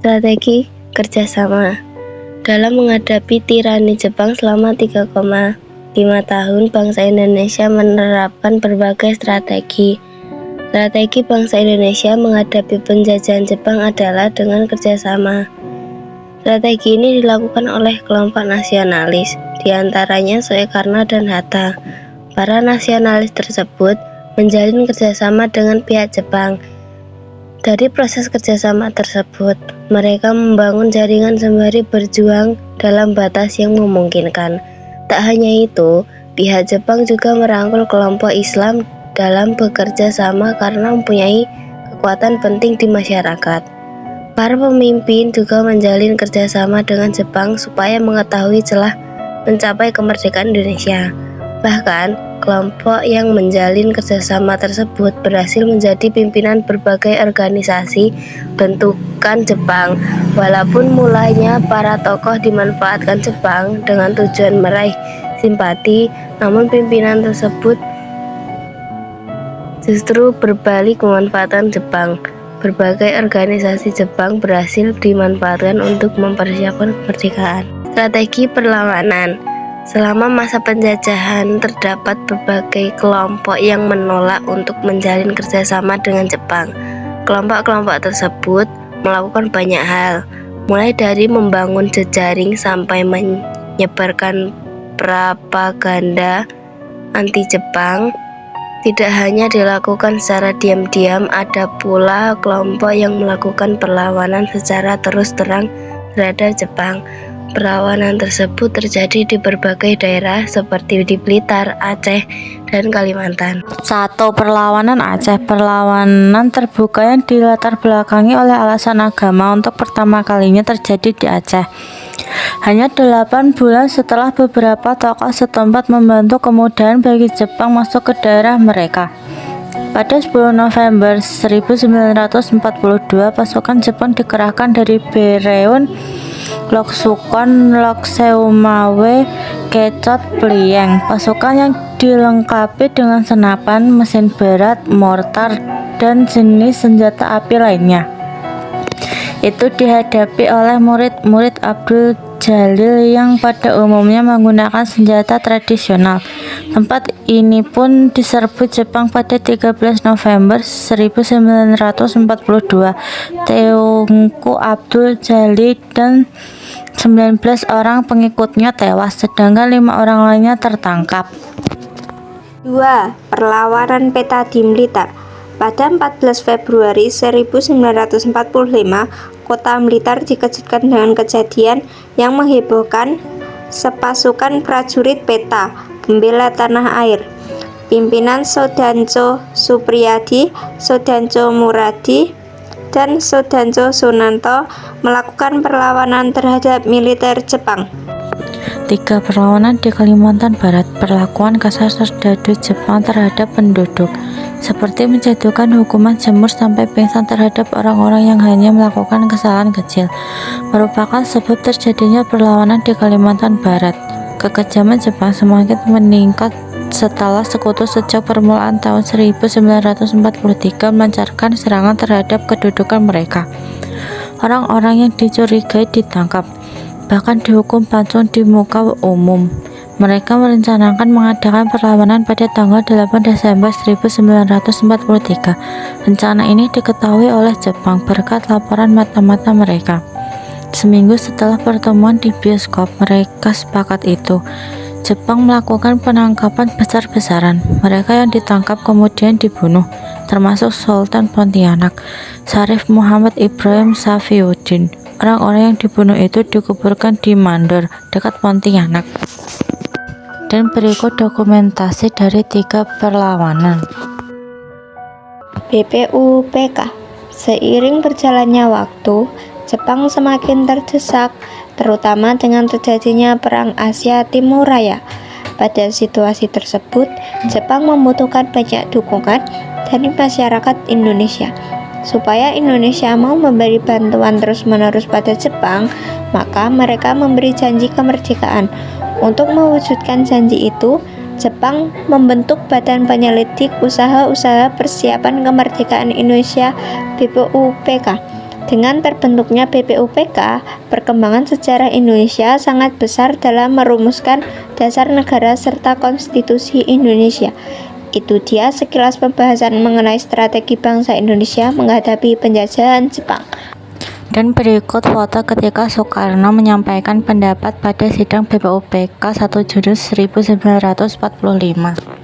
Strategi kerjasama. Dalam menghadapi tirani Jepang selama 3,5 tahun, bangsa Indonesia menerapkan berbagai strategi. Strategi bangsa Indonesia menghadapi penjajahan Jepang adalah dengan kerjasama. Strategi ini dilakukan oleh kelompok nasionalis, diantaranya Soekarno dan Hatta. Para nasionalis tersebut menjalin kerjasama dengan pihak Jepang. Dari proses kerjasama tersebut, mereka membangun jaringan sembari berjuang dalam batas yang memungkinkan. Tak hanya itu, pihak Jepang juga merangkul kelompok Islam dalam bekerja sama karena mempunyai kekuatan penting di masyarakat. Para pemimpin juga menjalin kerjasama dengan Jepang supaya mengetahui celah mencapai kemerdekaan Indonesia. Bahkan, kelompok yang menjalin kerjasama tersebut berhasil menjadi pimpinan berbagai organisasi bentukan Jepang. Walaupun mulanya para tokoh dimanfaatkan Jepang dengan tujuan meraih simpati, namun pimpinan tersebut justru berbalik memanfaatkan Jepang. Berbagai organisasi Jepang berhasil dimanfaatkan untuk mempersiapkan kemerdekaan. Strategi perlawanan. Selama masa penjajahan, terdapat berbagai kelompok yang menolak untuk menjalin kerjasama dengan Jepang. Kelompok-kelompok tersebut melakukan banyak hal, mulai dari membangun jejaring sampai menyebarkan propaganda anti-Jepang. Tidak hanya dilakukan secara diam-diam, ada pula kelompok yang melakukan perlawanan secara terus terang terhadap Jepang. Perlawanan tersebut terjadi di berbagai daerah seperti di Blitar, Aceh, dan Kalimantan. 1. Perlawanan Aceh. Perlawanan terbuka yang dilatar belakangi oleh alasan agama untuk pertama kalinya terjadi di Aceh. Hanya 8 bulan setelah beberapa tokoh setempat membantu kemudahan bagi Jepang masuk ke daerah mereka. Pada 10 November 1942, pasukan Jepang dikerahkan dari Bereun, Loksukon, Lokseumawe, Kecot, Plieng. Pasukan yang dilengkapi dengan senapan, mesin berat, mortar, dan jenis senjata api lainnya. Itu dihadapi oleh murid-murid Abdul Jalil yang pada umumnya menggunakan senjata tradisional. Tempat ini pun diserbu Jepang pada 13 November 1942. Teungku Abdul Jalil dan 19 orang pengikutnya tewas, sedangkan 5 orang lainnya tertangkap. 2. Perlawanan Peta di Blitar. Pada 14 Februari 1945, kota Blitar dikejutkan dengan kejadian yang menghebohkan. Sepasukan prajurit Peta pembela tanah air, pimpinan Sodanco Supriyadi, Sodanco Muradi, dan Sodanco Sunanto melakukan perlawanan terhadap militer Jepang. 3. Perlawanan di Kalimantan Barat. Perlakuan kasar serdadu Jepang terhadap penduduk, seperti menjatuhkan hukuman jemur sampai pingsan terhadap orang-orang yang hanya melakukan kesalahan kecil, merupakan sebab terjadinya perlawanan di Kalimantan Barat. Kekejaman Jepang semakin meningkat setelah sekutu sejak permulaan tahun 1943 melancarkan serangan terhadap kedudukan mereka. Orang-orang yang dicurigai ditangkap, bahkan dihukum pancung di muka umum. Mereka merencanakan mengadakan perlawanan pada tanggal 8 Desember 1943. Rencana ini diketahui oleh Jepang berkat laporan mata-mata mereka. Seminggu setelah pertemuan di bioskop, mereka sepakat itu. Jepang melakukan penangkapan besar-besaran. Mereka yang ditangkap kemudian dibunuh, termasuk Sultan Pontianak, Syarif Muhammad Ibrahim Safiuddin. Orang-orang yang dibunuh itu dikuburkan di Mandor, dekat Pontianak. Dan berikut dokumentasi dari 3 perlawanan. BPUPK. Seiring berjalannya waktu, Jepang semakin terdesak, terutama dengan terjadinya Perang Asia Timur Raya. Pada situasi tersebut, Jepang membutuhkan banyak dukungan dari masyarakat Indonesia. Supaya Indonesia mau memberi bantuan terus-menerus pada Jepang, maka mereka memberi janji kemerdekaan. Untuk mewujudkan janji itu, Jepang membentuk Badan Penyelidik Usaha-usaha Persiapan Kemerdekaan Indonesia (BPUPK). Dengan terbentuknya BPUPK, perkembangan sejarah Indonesia sangat besar dalam merumuskan dasar negara serta konstitusi Indonesia. Itu dia sekilas pembahasan mengenai strategi bangsa Indonesia menghadapi penjajahan Jepang. Dan berikut foto ketika Soekarno menyampaikan pendapat pada sidang BPUPK 1 Juni 1945.